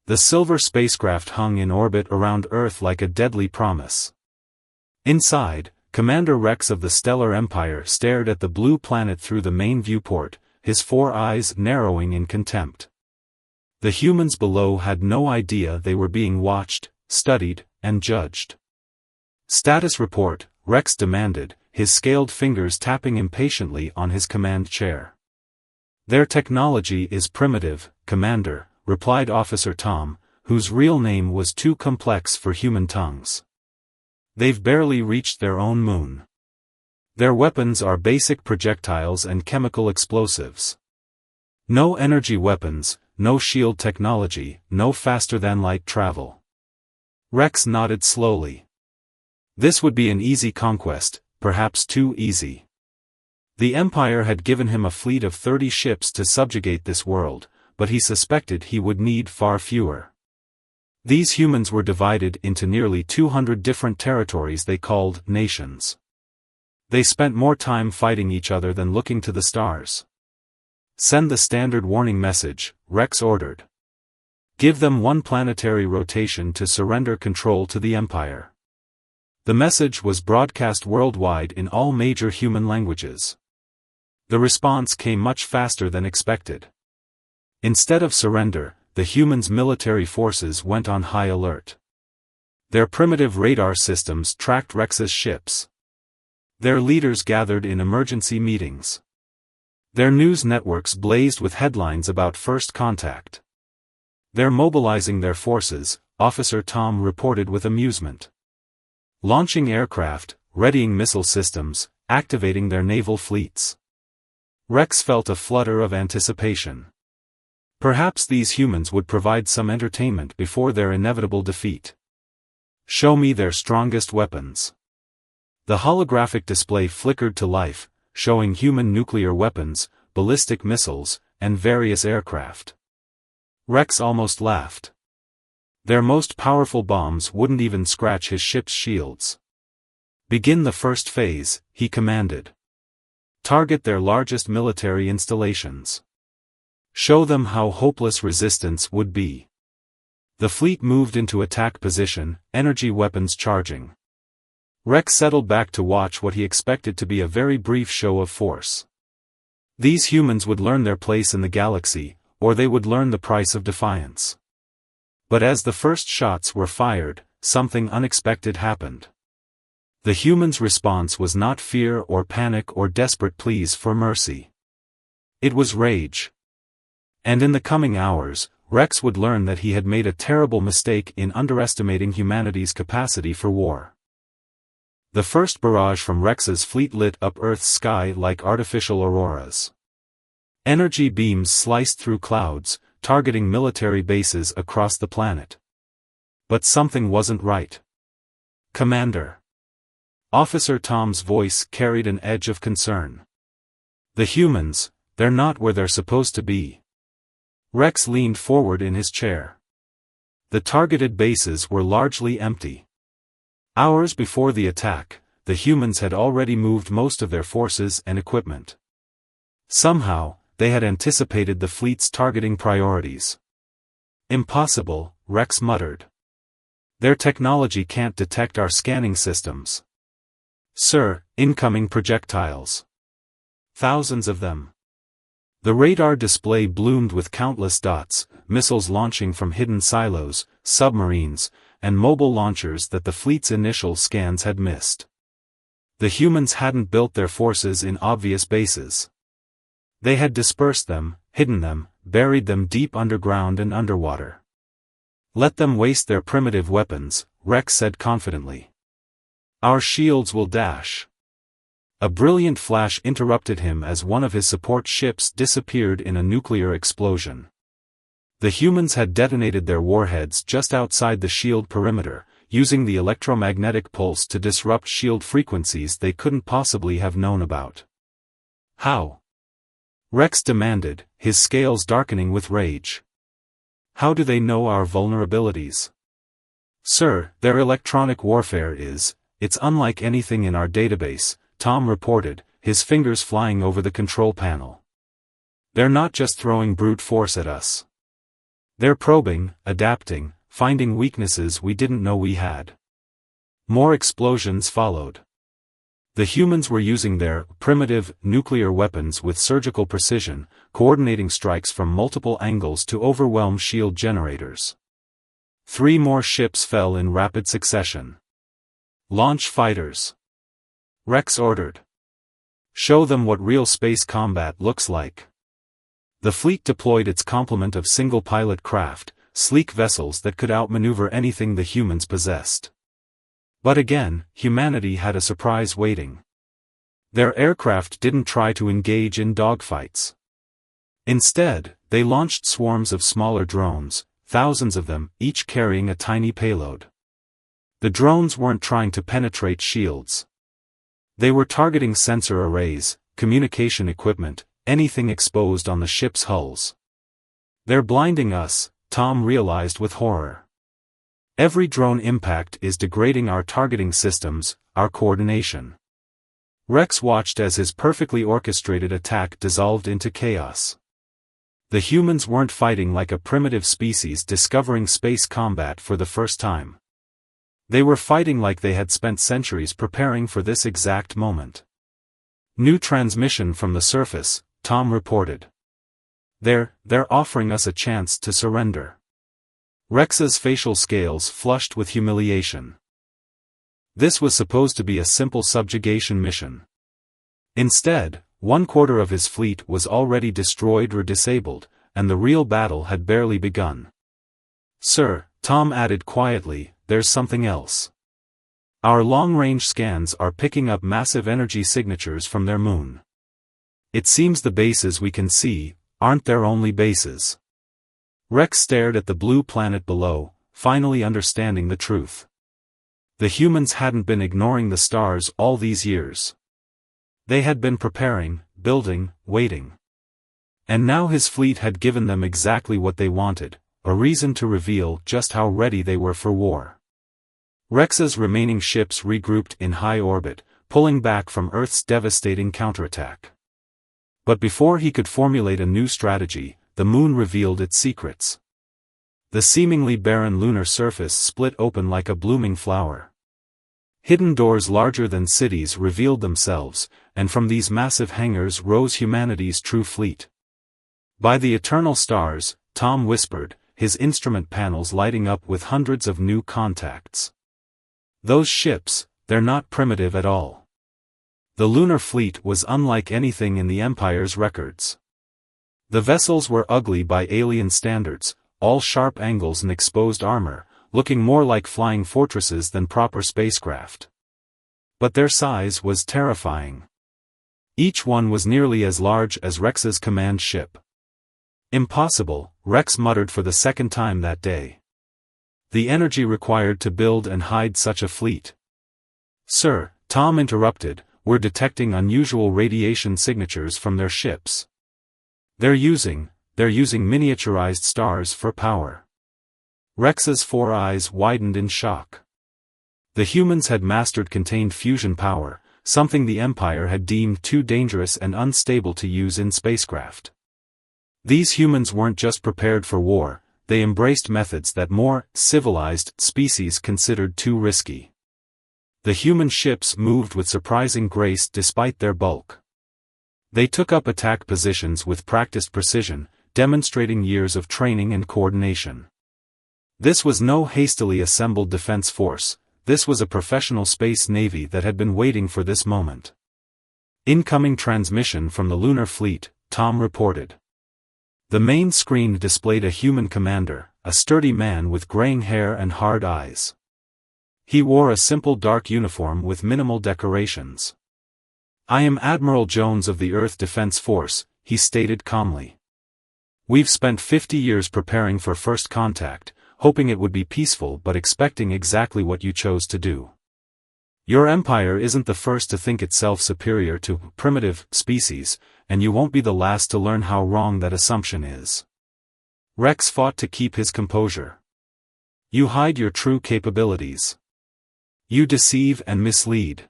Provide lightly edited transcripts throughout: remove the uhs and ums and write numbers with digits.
The silver spacecraft hung in orbit around Earth like a deadly promise. Inside, Commander Rex of the Stellar Empire stared at the blue planet through the main viewport, his 4 eyes narrowing in contempt. The humans below had no idea they were being watched, studied, and judged. "Status report," Rex demanded, his scaled fingers tapping impatiently on his command chair. "Their technology is primitive, Commander," replied Officer Tom, whose real name was too complex for human tongues. "They've barely reached their own moon. Their weapons are basic projectiles and chemical explosives. No energy weapons, no shield technology, no faster-than-light travel." Rex nodded slowly. This would be an easy conquest, perhaps too easy. The Empire had given him a fleet of 30 ships to subjugate this world, but he suspected he would need far fewer. These humans were divided into nearly 200 different territories they called nations. They spent more time fighting each other than looking to the stars. "Send the standard warning message," Rex ordered. "Give them 1 planetary rotation to surrender control to the Empire." The message was broadcast worldwide in all major human languages. The response came much faster than expected. Instead of surrender, the humans' military forces went on high alert. Their primitive radar systems tracked Rex's ships. Their leaders gathered in emergency meetings. Their news networks blazed with headlines about first contact. "They're mobilizing their forces," Officer Tom reported with amusement. "Launching aircraft, readying missile systems, activating their naval fleets." Rex felt a flutter of anticipation. Perhaps these humans would provide some entertainment before their inevitable defeat. "Show me their strongest weapons." The holographic display flickered to life, showing human nuclear weapons, ballistic missiles, and various aircraft. Rex almost laughed. Their most powerful bombs wouldn't even scratch his ship's shields. "Begin the first phase," he commanded. "Target their largest military installations. Show them how hopeless resistance would be." The fleet moved into attack position, energy weapons charging. Rex settled back to watch what he expected to be a very brief show of force. These humans would learn their place in the galaxy, or they would learn the price of defiance. But as the first shots were fired, something unexpected happened. The humans' response was not fear or panic or desperate pleas for mercy. It was rage. And in the coming hours, Rex would learn that he had made a terrible mistake in underestimating humanity's capacity for war. The first barrage from Rex's fleet lit up Earth's sky like artificial auroras. Energy beams sliced through clouds, targeting military bases across the planet. But something wasn't right. "Commander." Officer Tom's voice carried an edge of concern. "The humans, they're not where they're supposed to be." Rex leaned forward in his chair. The targeted bases were largely empty. Hours before the attack, the humans had already moved most of their forces and equipment. Somehow, they had anticipated the fleet's targeting priorities. "Impossible," Rex muttered. "Their technology can't detect our scanning systems." "Sir, incoming projectiles. Thousands of them." The radar display bloomed with countless dots, missiles launching from hidden silos, submarines, and mobile launchers that the fleet's initial scans had missed. The humans hadn't built their forces in obvious bases. They had dispersed them, hidden them, buried them deep underground and underwater. "Let them waste their primitive weapons," Rex said confidently. "Our shields will dash." A brilliant flash interrupted him as one of his support ships disappeared in a nuclear explosion. The humans had detonated their warheads just outside the shield perimeter, using the electromagnetic pulse to disrupt shield frequencies they couldn't possibly have known about. "How?" Rex demanded, his scales darkening with rage. "How do they know our vulnerabilities?" "Sir, their electronic warfare it's unlike anything in our database," Tom reported, his fingers flying over the control panel. "They're not just throwing brute force at us. They're probing, adapting, finding weaknesses we didn't know we had. More explosions followed. The humans were using their primitive nuclear weapons with surgical precision, coordinating strikes from multiple angles to overwhelm shield generators. 3 more ships fell in rapid succession. Launch fighters. Rex ordered. Show them what real space combat looks like. The fleet deployed its complement of single-pilot craft, sleek vessels that could outmaneuver anything the humans possessed. But again, humanity had a surprise waiting. Their aircraft didn't try to engage in dogfights. Instead, they launched swarms of smaller drones, thousands of them, each carrying a tiny payload. The drones weren't trying to penetrate shields. They were targeting sensor arrays, communication equipment, anything exposed on the ship's hulls. They're blinding us, Tom realized with horror. Every drone impact is degrading our targeting systems, our coordination. Rex watched as his perfectly orchestrated attack dissolved into chaos. The humans weren't fighting like a primitive species discovering space combat for the first time. They were fighting like they had spent centuries preparing for this exact moment. New transmission from the surface, Tom reported. They're offering us a chance to surrender. Rex's facial scales flushed with humiliation. This was supposed to be a simple subjugation mission. Instead, 1/4 of his fleet was already destroyed or disabled, and the real battle had barely begun. Sir, Tom added quietly, there's something else. Our long-range scans are picking up massive energy signatures from their moon. It seems the bases we can see aren't their only bases. Rex stared at the blue planet below, finally understanding the truth. The humans hadn't been ignoring the stars all these years. They had been preparing, building, waiting. And now his fleet had given them exactly what they wanted, a reason to reveal just how ready they were for war. Rex's remaining ships regrouped in high orbit, pulling back from Earth's devastating counterattack. But before he could formulate a new strategy, the moon revealed its secrets. The seemingly barren lunar surface split open like a blooming flower. Hidden doors larger than cities revealed themselves, and from these massive hangars rose humanity's true fleet. By the eternal stars, Tom whispered, his instrument panels lighting up with hundreds of new contacts. Those ships, they're not primitive at all. The lunar fleet was unlike anything in the Empire's records. The vessels were ugly by alien standards, all sharp angles and exposed armor, looking more like flying fortresses than proper spacecraft. But their size was terrifying. Each one was nearly as large as Rex's command ship. Impossible, Rex muttered for the second time that day. The energy required to build and hide such a fleet. Sir, Tom interrupted, we're detecting unusual radiation signatures from their ships. They're using miniaturized stars for power. Rex's 4 eyes widened in shock. The humans had mastered contained fusion power, something the Empire had deemed too dangerous and unstable to use in spacecraft. These humans weren't just prepared for war, they embraced methods that more civilized species considered too risky. The human ships moved with surprising grace despite their bulk. They took up attack positions with practiced precision, demonstrating years of training and coordination. This was no hastily assembled defense force, this was a professional space navy that had been waiting for this moment. Incoming transmission from the lunar fleet, Tom reported. The main screen displayed a human commander, a sturdy man with graying hair and hard eyes. He wore a simple dark uniform with minimal decorations. I am Admiral Jones of the Earth Defense Force, he stated calmly. We've spent 50 years preparing for first contact, hoping it would be peaceful but expecting exactly what you chose to do. Your empire isn't the first to think itself superior to primitive species, and you won't be the last to learn how wrong that assumption is. Rex fought to keep his composure. You hide your true capabilities. You deceive and mislead.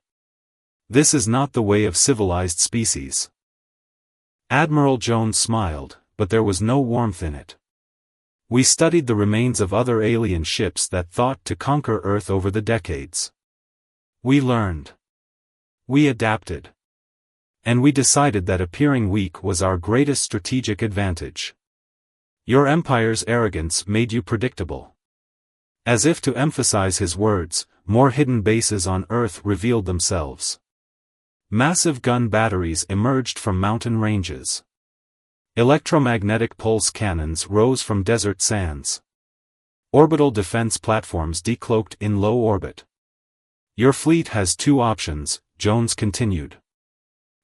This is not the way of civilized species. Admiral Jones smiled, but there was no warmth in it. We studied the remains of other alien ships that thought to conquer Earth over the decades. We learned. We adapted. And we decided that appearing weak was our greatest strategic advantage. Your empire's arrogance made you predictable. As if to emphasize his words, more hidden bases on Earth revealed themselves. Massive gun batteries emerged from mountain ranges. Electromagnetic pulse cannons rose from desert sands. Orbital defense platforms decloaked in low orbit. Your fleet has two options, Jones continued.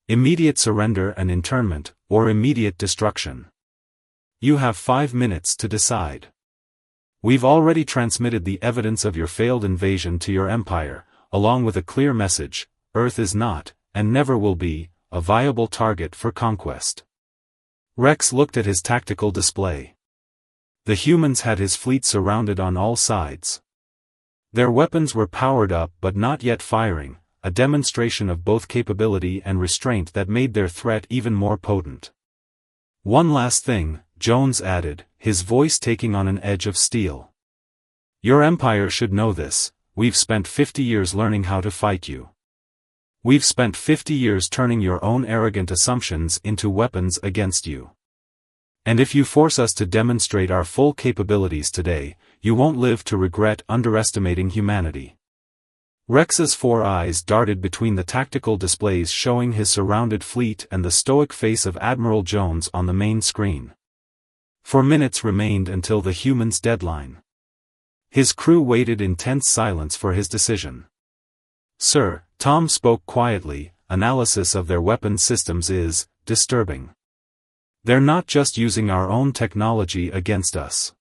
Immediate surrender and internment, or immediate destruction. You have 5 minutes to decide. We've already transmitted the evidence of your failed invasion to your empire, along with a clear message: Earth is not, and never will be, a viable target for conquest. Rex looked at his tactical display. The humans had his fleet surrounded on all sides. Their weapons were powered up but not yet firing, a demonstration of both capability and restraint that made their threat even more potent. One last thing, Jones added, his voice taking on an edge of steel. Your empire should know this: we've spent 50 years learning how to fight you. We've spent 50 years turning your own arrogant assumptions into weapons against you. And if you force us to demonstrate our full capabilities today, you won't live to regret underestimating humanity. Rex's 4 eyes darted between the tactical displays showing his surrounded fleet and the stoic face of Admiral Jones on the main screen. 4 minutes remained until the human's deadline. His crew waited in tense silence for his decision. Sir, Tom spoke quietly, analysis of their weapon systems is disturbing. They're not just using our own technology against us.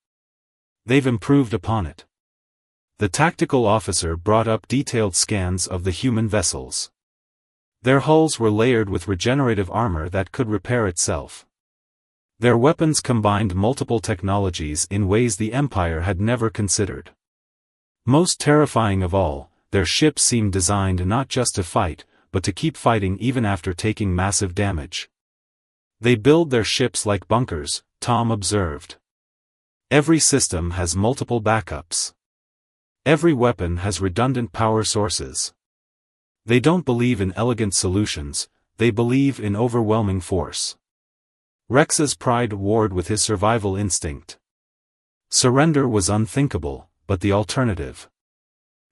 They've improved upon it. The tactical officer brought up detailed scans of the human vessels. Their hulls were layered with regenerative armor that could repair itself. Their weapons combined multiple technologies in ways the Empire had never considered. Most terrifying of all, their ships seemed designed not just to fight, but to keep fighting even after taking massive damage. They build their ships like bunkers, Tom observed. Every system has multiple backups. Every weapon has redundant power sources. They don't believe in elegant solutions, they believe in overwhelming force. Rex's pride warred with his survival instinct. Surrender was unthinkable, but the alternative.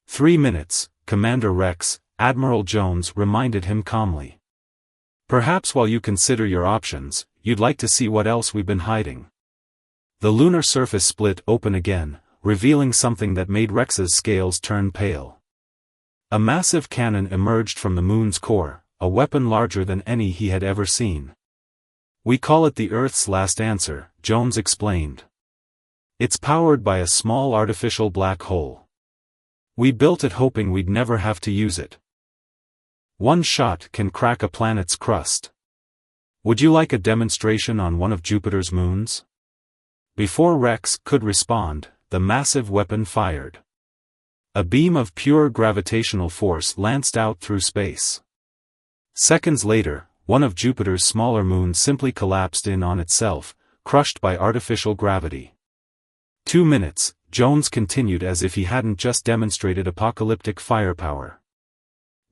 3 minutes, Commander Rex, Admiral Jones reminded him calmly. Perhaps while you consider your options, you'd like to see what else we've been hiding. The lunar surface split open again, revealing something that made Rex's scales turn pale. A massive cannon emerged from the moon's core, a weapon larger than any he had ever seen. We call it the Earth's last answer, Jones explained. It's powered by a small artificial black hole. We built it hoping we'd never have to use it. One shot can crack a planet's crust. Would you like a demonstration on one of Jupiter's moons? Before Rex could respond, the massive weapon fired. A beam of pure gravitational force lanced out through space. Seconds later, one of Jupiter's smaller moons simply collapsed in on itself, crushed by artificial gravity. 2 minutes, Jones continued as if he hadn't just demonstrated apocalyptic firepower.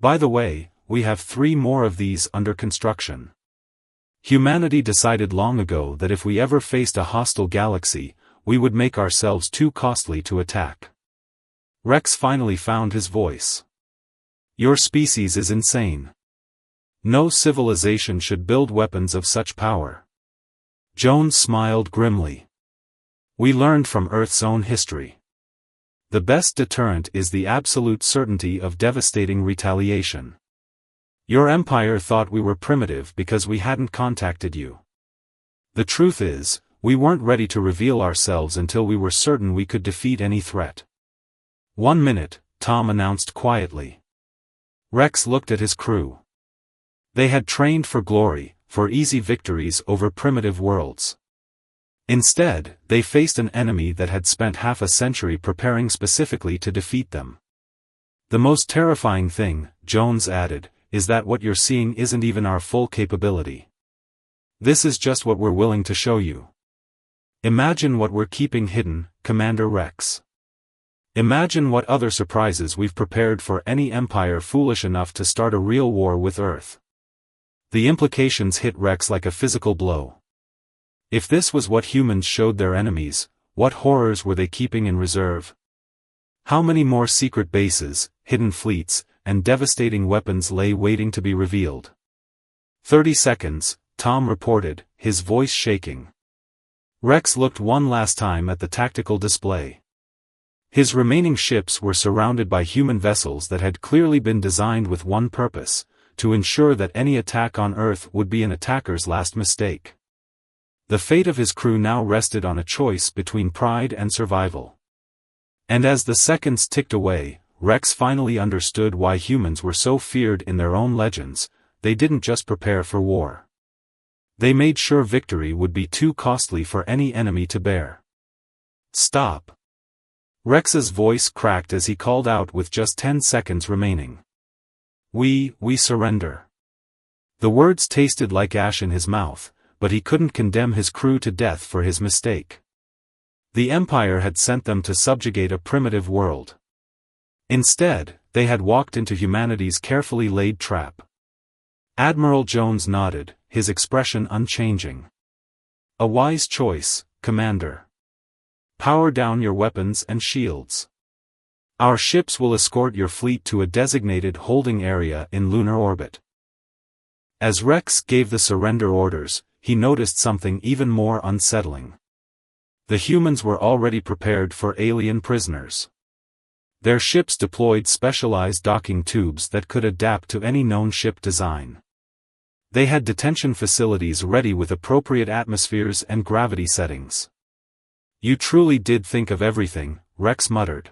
By the way, we have 3 more of these under construction. Humanity decided long ago that if we ever faced a hostile galaxy, we would make ourselves too costly to attack. Rex finally found his voice. Your species is insane. No civilization should build weapons of such power. Jones smiled grimly. We learned from Earth's own history. The best deterrent is the absolute certainty of devastating retaliation. Your empire thought we were primitive because we hadn't contacted you. The truth is, we weren't ready to reveal ourselves until we were certain we could defeat any threat. 1 minute, Tom announced quietly. Rex looked at his crew. They had trained for glory, for easy victories over primitive worlds. Instead, they faced an enemy that had spent half a century preparing specifically to defeat them. The most terrifying thing, Jones added, is that what you're seeing isn't even our full capability. This is just what we're willing to show you. Imagine what we're keeping hidden, Commander Rex. Imagine what other surprises we've prepared for any empire foolish enough to start a real war with Earth. The implications hit Rex like a physical blow. If this was what humans showed their enemies, what horrors were they keeping in reserve? How many more secret bases, hidden fleets, and devastating weapons lay waiting to be revealed? 30 seconds, Tom reported, his voice shaking. Rex looked one last time at the tactical display. His remaining ships were surrounded by human vessels that had clearly been designed with one purpose, to ensure that any attack on Earth would be an attacker's last mistake. The fate of his crew now rested on a choice between pride and survival. And as the seconds ticked away, Rex finally understood why humans were so feared in their own legends. They didn't just prepare for war. They made sure victory would be too costly for any enemy to bear. Stop. Rex's voice cracked as he called out with just 10 seconds remaining. We surrender. The words tasted like ash in his mouth, but he couldn't condemn his crew to death for his mistake. The Empire had sent them to subjugate a primitive world. Instead, they had walked into humanity's carefully laid trap. Admiral Jones nodded, his expression unchanging. A wise choice, Commander. Power down your weapons and shields. Our ships will escort your fleet to a designated holding area in lunar orbit. As Rex gave the surrender orders, he noticed something even more unsettling. The humans were already prepared for alien prisoners. Their ships deployed specialized docking tubes that could adapt to any known ship design. They had detention facilities ready with appropriate atmospheres and gravity settings. You truly did think of everything, Rex muttered.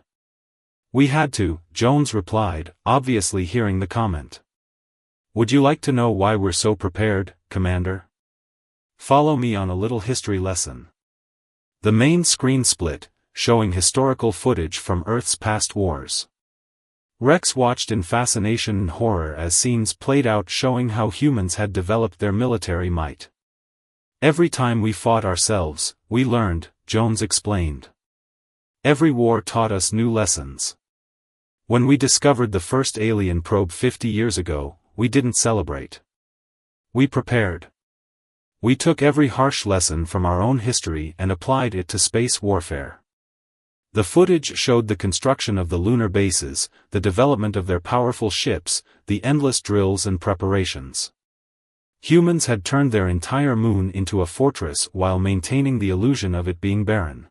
We had to, Jones replied, obviously hearing the comment. Would you like to know why we're so prepared, Commander? Follow me on a little history lesson. The main screen split, showing historical footage from Earth's past wars. Rex watched in fascination and horror as scenes played out showing how humans had developed their military might. Every time we fought ourselves, we learned, Jones explained. Every war taught us new lessons. When we discovered the first alien probe 50 years ago, we didn't celebrate. We prepared. We took every harsh lesson from our own history and applied it to space warfare. The footage showed the construction of the lunar bases, the development of their powerful ships, the endless drills and preparations. Humans had turned their entire moon into a fortress while maintaining the illusion of it being barren.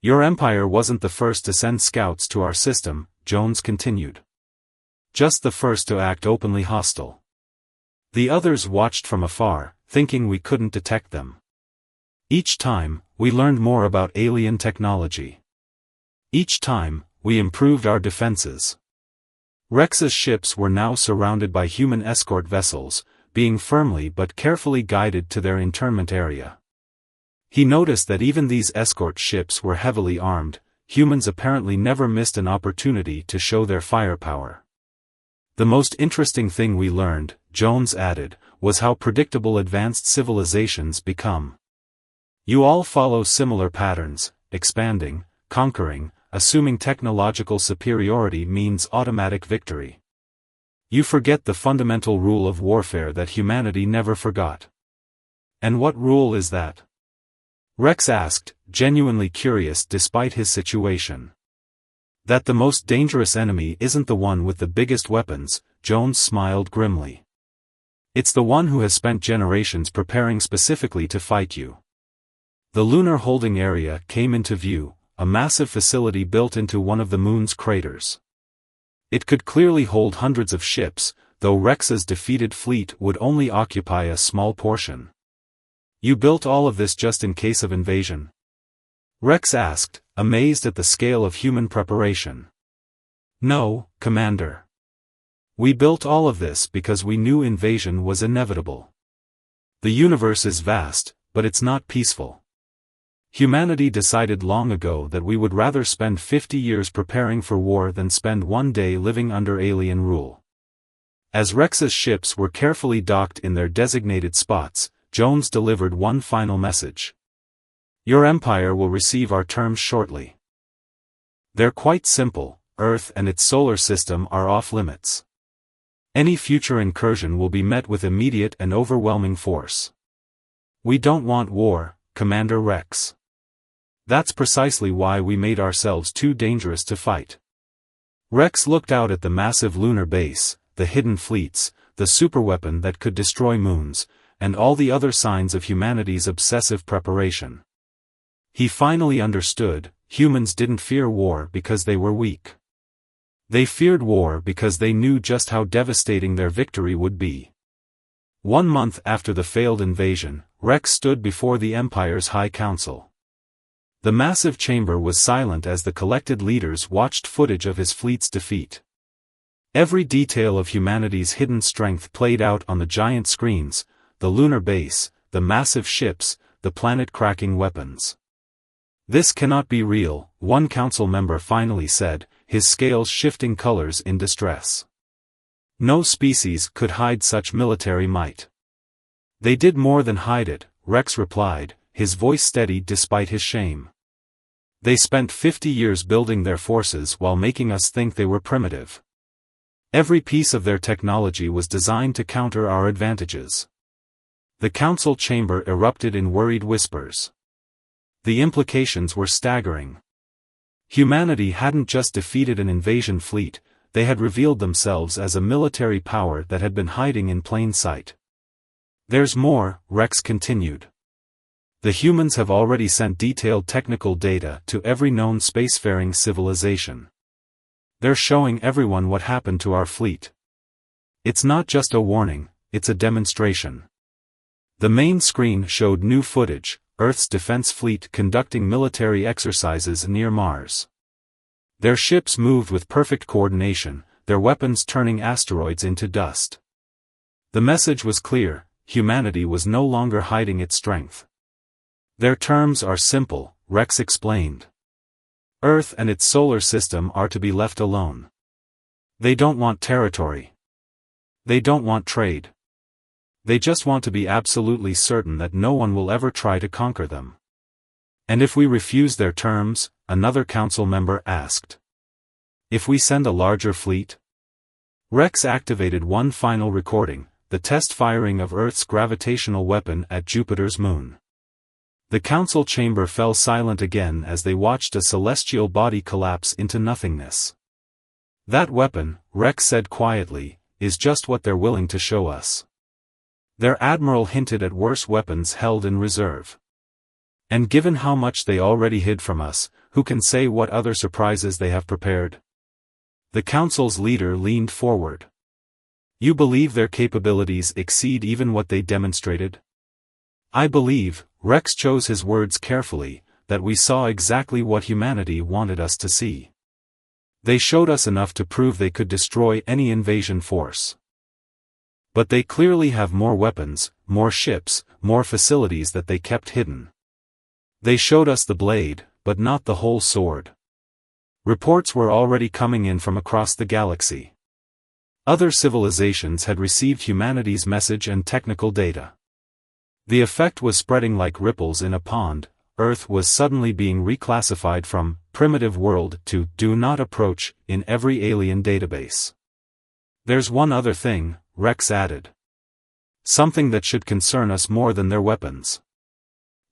Your empire wasn't the first to send scouts to our system, Jones continued. Just the first to act openly hostile. The others watched from afar, thinking we couldn't detect them. Each time, we learned more about alien technology. Each time, we improved our defenses. Rex's ships were now surrounded by human escort vessels, being firmly but carefully guided to their internment area. He noticed that even these escort ships were heavily armed. Humans apparently never missed an opportunity to show their firepower. The most interesting thing we learned, Jones added, was how predictable advanced civilizations become. You all follow similar patterns, expanding, conquering, assuming technological superiority means automatic victory. You forget the fundamental rule of warfare that humanity never forgot. And what rule is that? Rex asked, genuinely curious despite his situation. That the most dangerous enemy isn't the one with the biggest weapons, Jones smiled grimly. It's the one who has spent generations preparing specifically to fight you. The lunar holding area came into view, a massive facility built into one of the moon's craters. It could clearly hold hundreds of ships, though Rex's defeated fleet would only occupy a small portion. You built all of this just in case of invasion? Rex asked, amazed at the scale of human preparation. No, Commander. We built all of this because we knew invasion was inevitable. The universe is vast, but it's not peaceful. Humanity decided long ago that we would rather spend 50 years preparing for war than spend one day living under alien rule. As Rex's ships were carefully docked in their designated spots, Jones delivered one final message. Your empire will receive our terms shortly. They're quite simple. Earth and its solar system are off limits. Any future incursion will be met with immediate and overwhelming force. We don't want war, Commander Rex. That's precisely why we made ourselves too dangerous to fight. Rex looked out at the massive lunar base, the hidden fleets, the superweapon that could destroy moons, and all the other signs of humanity's obsessive preparation. He finally understood, humans didn't fear war because they were weak. They feared war because they knew just how devastating their victory would be. 1 month after the failed invasion, Rex stood before the Empire's High Council. The massive chamber was silent as the collected leaders watched footage of his fleet's defeat. Every detail of humanity's hidden strength played out on the giant screens, the lunar base, the massive ships, the planet-cracking weapons. This cannot be real, one council member finally said, his scales shifting colors in distress. No species could hide such military might. They did more than hide it, Rex replied, his voice steady despite his shame. They spent 50 years building their forces while making us think they were primitive. Every piece of their technology was designed to counter our advantages. The council chamber erupted in worried whispers. The implications were staggering. Humanity hadn't just defeated an invasion fleet, they had revealed themselves as a military power that had been hiding in plain sight. There's more, Rex continued. The humans have already sent detailed technical data to every known spacefaring civilization. They're showing everyone what happened to our fleet. It's not just a warning, it's a demonstration. The main screen showed new footage, Earth's defense fleet conducting military exercises near Mars. Their ships moved with perfect coordination, their weapons turning asteroids into dust. The message was clear, humanity was no longer hiding its strength. Their terms are simple, Rex explained. Earth and its solar system are to be left alone. They don't want territory. They don't want trade. They just want to be absolutely certain that no one will ever try to conquer them. And if we refuse their terms, another council member asked. If we send a larger fleet? Rex activated one final recording, the test firing of Earth's gravitational weapon at Jupiter's moon. The council chamber fell silent again as they watched a celestial body collapse into nothingness. That weapon, Rex said quietly, is just what they're willing to show us. Their admiral hinted at worse weapons held in reserve. And given how much they already hid from us, who can say what other surprises they have prepared? The council's leader leaned forward. You believe their capabilities exceed even what they demonstrated? I believe, Rex chose his words carefully, that we saw exactly what humanity wanted us to see. They showed us enough to prove they could destroy any invasion force. But they clearly have more weapons, more ships, more facilities that they kept hidden. They showed us the blade, but not the whole sword. Reports were already coming in from across the galaxy. Other civilizations had received humanity's message and technical data. The effect was spreading like ripples in a pond. Earth was suddenly being reclassified from primitive world to do not approach in every alien database. There's one other thing, Rex added. Something that should concern us more than their weapons.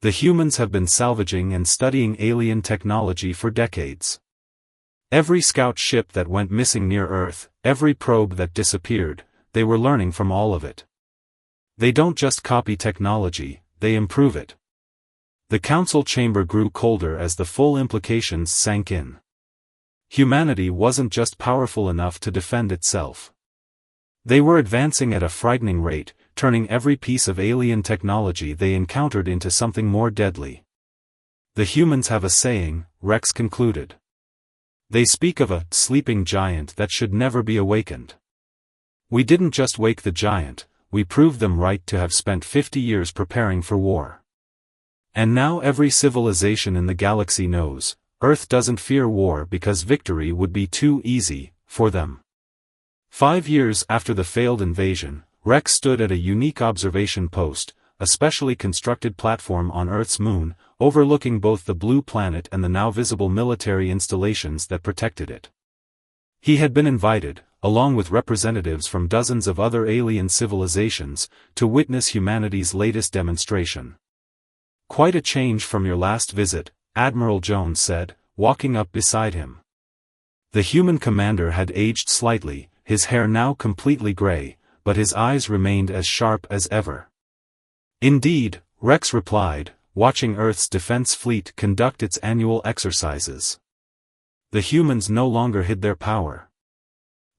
The humans have been salvaging and studying alien technology for decades. Every scout ship that went missing near Earth, every probe that disappeared, they were learning from all of it. They don't just copy technology, they improve it. The council chamber grew colder as the full implications sank in. Humanity wasn't just powerful enough to defend itself. They were advancing at a frightening rate, turning every piece of alien technology they encountered into something more deadly. The humans have a saying, Rex concluded. They speak of a sleeping giant that should never be awakened. We didn't just wake the giant, we proved them right to have spent 50 years preparing for war. And now every civilization in the galaxy knows, Earth doesn't fear war because victory would be too easy for them. 5 years after the failed invasion, Rex stood at a unique observation post, a specially constructed platform on Earth's moon, overlooking both the blue planet and the now visible military installations that protected it. He had been invited, along with representatives from dozens of other alien civilizations, to witness humanity's latest demonstration. "Quite a change from your last visit," Admiral Jones said, walking up beside him. The human commander had aged slightly, his hair now completely gray, but his eyes remained as sharp as ever. "Indeed," Rex replied, watching Earth's defense fleet conduct its annual exercises. The humans no longer hid their power.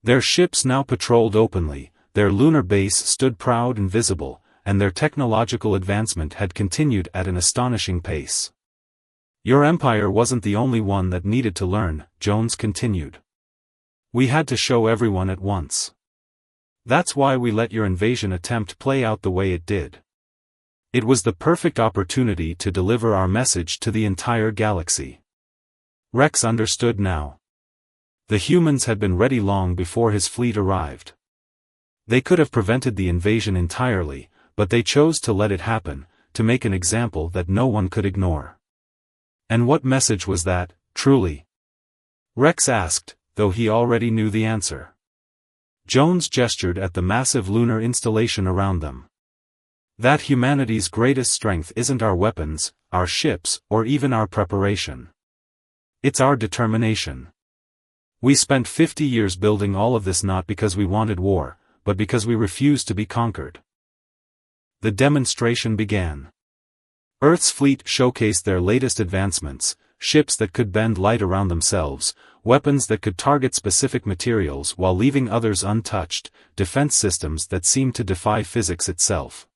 Their ships now patrolled openly, their lunar base stood proud and visible, and their technological advancement had continued at an astonishing pace. "Your empire wasn't the only one that needed to learn," Jones continued. "We had to show everyone at once. That's why we let your invasion attempt play out the way it did. It was the perfect opportunity to deliver our message to the entire galaxy." Rex understood now. The humans had been ready long before his fleet arrived. They could have prevented the invasion entirely, but they chose to let it happen, to make an example that no one could ignore. And what message was that, truly? Rex asked, though he already knew the answer. Jones gestured at the massive lunar installation around them. "That humanity's greatest strength isn't our weapons, our ships, or even our preparation. It's our determination. We spent 50 years building all of this not because we wanted war, but because we refused to be conquered." The demonstration began. Earth's fleet showcased their latest advancements, ships that could bend light around themselves, weapons that could target specific materials while leaving others untouched, defense systems that seemed to defy physics itself.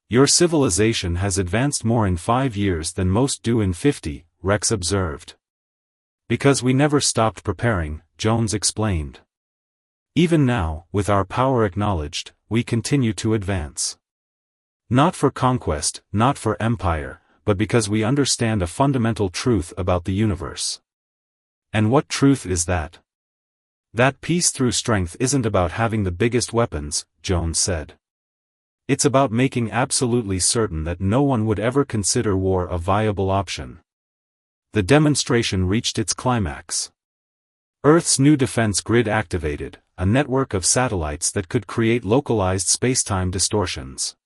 "Your civilization has advanced more in 5 years than most do in 50, Rex observed. "Because we never stopped preparing," Jones explained. "Even now, with our power acknowledged, we continue to advance. Not for conquest, not for empire, but because we understand a fundamental truth about the universe." "And what truth is that?" "That peace through strength isn't about having the biggest weapons," Jones said. "It's about making absolutely certain that no one would ever consider war a viable option." The demonstration reached its climax. Earth's new defense grid activated, a network of satellites that could create localized spacetime distortions.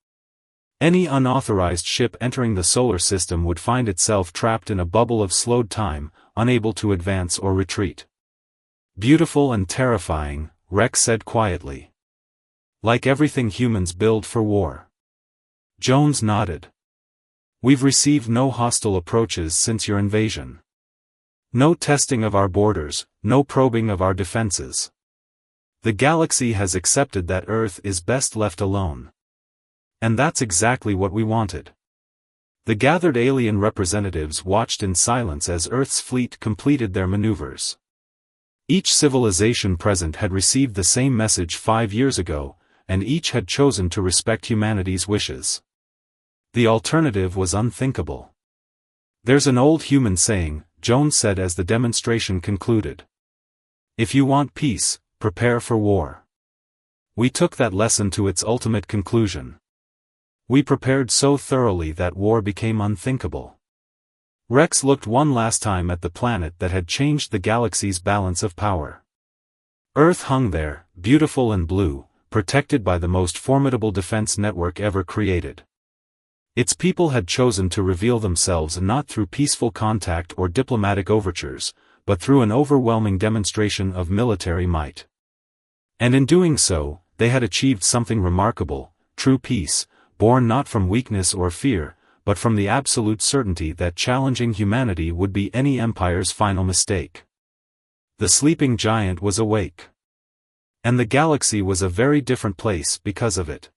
Any unauthorized ship entering the solar system would find itself trapped in a bubble of slowed time, unable to advance or retreat. "Beautiful and terrifying," Rex said quietly. "Like everything humans build for war." Jones nodded. "We've received no hostile approaches since your invasion. No testing of our borders, no probing of our defenses. The galaxy has accepted that Earth is best left alone. And that's exactly what we wanted." The gathered alien representatives watched in silence as Earth's fleet completed their maneuvers. Each civilization present had received the same message 5 years ago, and each had chosen to respect humanity's wishes. The alternative was unthinkable. "There's an old human saying," Jones said as the demonstration concluded. "If you want peace, prepare for war." We took that lesson to its ultimate conclusion. We prepared so thoroughly that war became unthinkable. Rex looked one last time at the planet that had changed the galaxy's balance of power. Earth hung there, beautiful and blue, protected by the most formidable defense network ever created. Its people had chosen to reveal themselves not through peaceful contact or diplomatic overtures, but through an overwhelming demonstration of military might. And in doing so, they had achieved something remarkable, true peace, born not from weakness or fear, but from the absolute certainty that challenging humanity would be any empire's final mistake. The sleeping giant was awake. And the galaxy was a very different place because of it.